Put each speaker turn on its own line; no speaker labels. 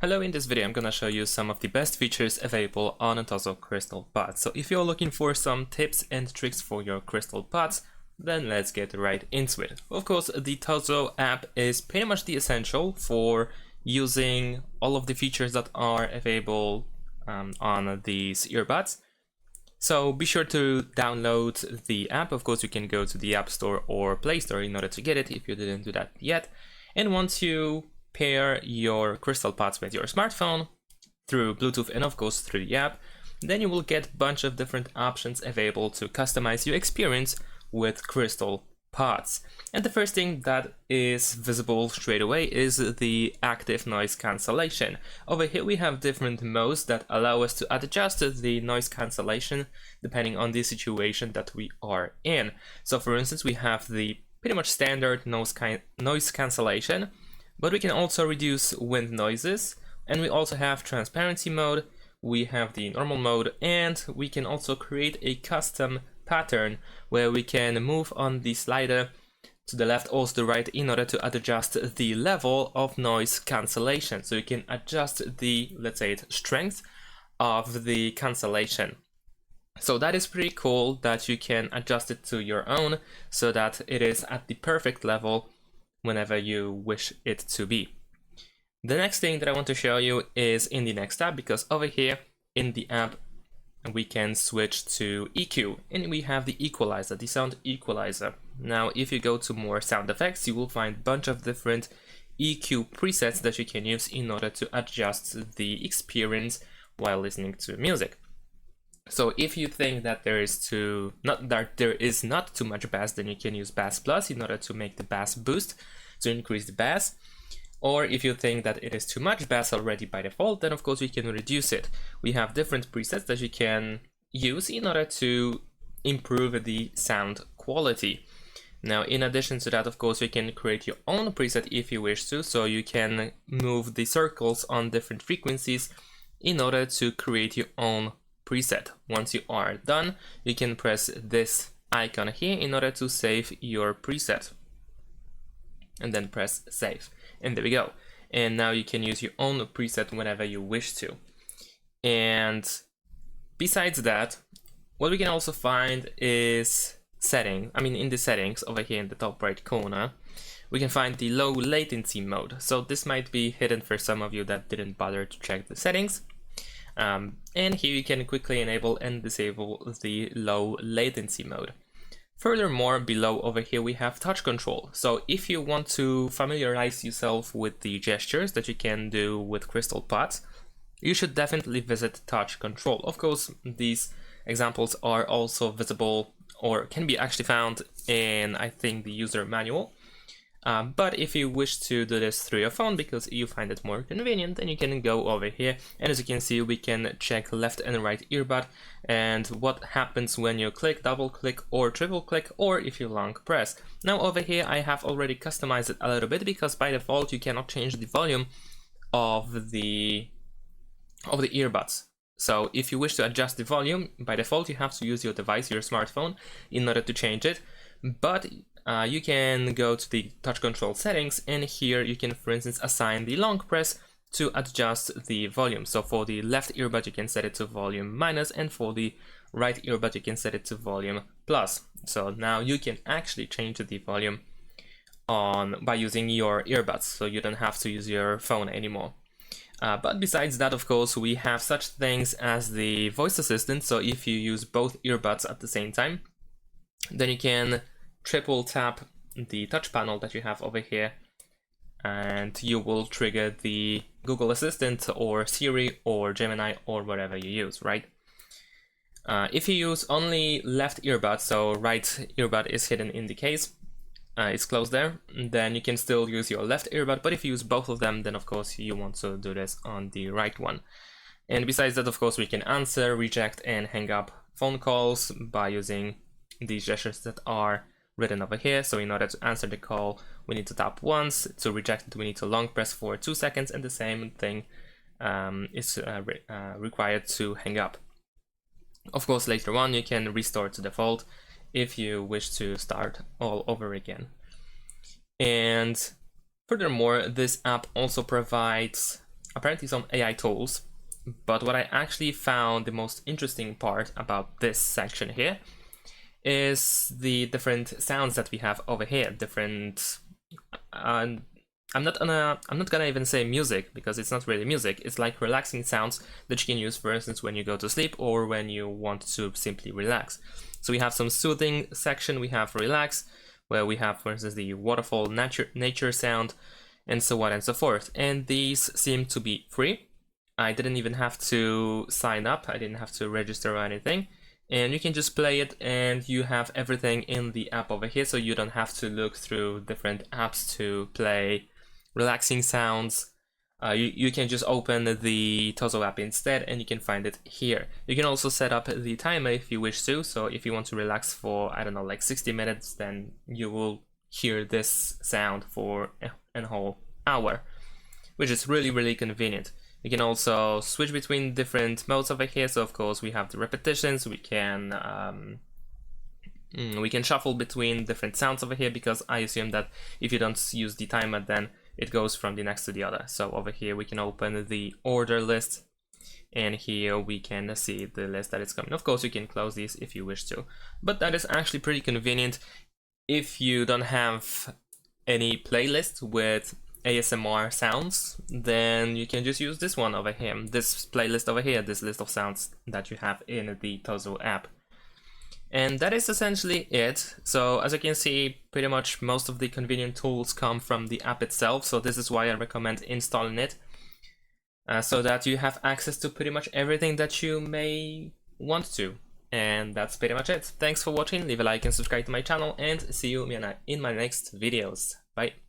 Hello, in this video I'm gonna show you some of the best features available on TOZO Crystal Pods. So if you're looking for some tips and tricks for your Crystal Pods, then let's get right into it. Of course, the TOZO app is pretty much the essential for using all of the features that are available on these earbuds. So be sure to download the app. Of course, you can go to the App Store or Play Store in order to get it if you didn't do that yet. And once you pair your Crystal Pods with your smartphone through Bluetooth and of course through the app, then you will get a bunch of different options available to customize your experience with Crystal Pods. And the first thing that is visible straight away is the active noise cancellation. Over here we have different modes that allow us to adjust the noise cancellation depending on the situation that we are in. So for instance, we have the pretty much standard noise cancellation, but we can also reduce wind noises, and we also have transparency mode, we have the normal mode, and we can also create a custom pattern where we can move on the slider to the left or to the right in order to adjust the level of noise cancellation. So you can adjust the, let's say, strength of the cancellation. So that is pretty cool that you can adjust it to your own so that it is at the perfect level whenever you wish it to be. The next thing that I want to show you is in the next tab, because over here in the app we can switch to EQ, and we have the equalizer, the sound equalizer. Now if you go to more sound effects, you will find a bunch of different EQ presets that you can use in order to adjust the experience while listening to music. So if you think that there is not too much bass, then you can use Bass Plus in order to make the bass boost, to increase the bass. Or if you think that it is too much bass already by default, then of course you can reduce it. We have different presets that you can use in order to improve the sound quality. Now in addition to that, of course, you can create your own preset if you wish to, so you can move the circles on different frequencies in order to create your own preset. Once you are done, you can press this icon here in order to save your preset, and then press save, and there we go. And now you can use your own preset whenever you wish to. And besides that, what we can also find is in the settings over here in the top right corner, we can find the low latency mode. So this might be hidden for some of you that didn't bother to check the settings. And here you can quickly enable and disable the low latency mode. Furthermore, below over here we have touch control. So if you want to familiarize yourself with the gestures that you can do with Crystal Pods, you should definitely visit touch control. Of course, these examples are also visible or can be actually found in, I think, the user manual. But if you wish to do this through your phone because you find it more convenient, then you can go over here, and as you can see, we can check left and right earbud and what happens when you click, double click, or triple click, or if you long press. Now over here I have already customized it a little bit, because by default you cannot change the volume of the earbuds. So if you wish to adjust the volume, by default you have to use your device, your smartphone, in order to change it. But you can go to the touch control settings, and here you can, for instance, assign the long press to adjust the volume. So for the left earbud you can set it to volume minus, and for the right earbud you can set it to volume plus. So now you can actually change the volume by using your earbuds, so you don't have to use your phone anymore. But besides that, of course, we have such things as the voice assistant. So if you use both earbuds at the same time, then you can triple tap the touch panel that you have over here, and you will trigger the Google Assistant or Siri or Gemini or whatever you use, right? If you use only left earbud, so right earbud is hidden in the case, it's closed there, then you can still use your left earbud, but if you use both of them, then of course you want to do this on the right one. And besides that, of course, we can answer, reject, and hang up phone calls by using these gestures that are written over here. So in order to answer the call, we need to tap once. To reject it, we need to long press for 2 seconds, and the same thing is required to hang up. Of course, later on you can restore to default if you wish to start all over again. And furthermore, this app also provides apparently some AI tools, but what I actually found the most interesting part about this section here is the different sounds that we have over here. Different. I'm not gonna even say music, because it's not really music. It's like relaxing sounds that you can use, for instance, when you go to sleep or when you want to simply relax. So we have some soothing section. We have relax, where we have, for instance, the waterfall nature sound, and so on and so forth. And these seem to be free. I didn't even have to sign up. I didn't have to register or anything. And you can just play it, and you have everything in the app over here, so you don't have to look through different apps to play relaxing sounds. You can just open the TOZO app instead, and you can find it here. You can also set up the timer if you wish to, so if you want to relax for, I don't know, like 60 minutes, then you will hear this sound for a whole hour, which is really, really convenient. You can also switch between different modes over here, so of course we have the repetitions, we can shuffle between different sounds over here, because I assume that if you don't use the timer, then it goes from the next to the other. So over here we can open the order list, and here we can see the list that is coming. Of course you can close these if you wish to, but that is actually pretty convenient if you don't have any playlist with ASMR sounds. Then you can just use this one over here, this playlist over here, this list of sounds that you have in the TOZO app. And that is essentially it. So as you can see, pretty much most of the convenient tools come from the app itself, so this is why I recommend installing it, so that you have access to pretty much everything that you may want to. And that's pretty much it. Thanks for watching, leave a like and subscribe to my channel, and see you in my next videos. Bye.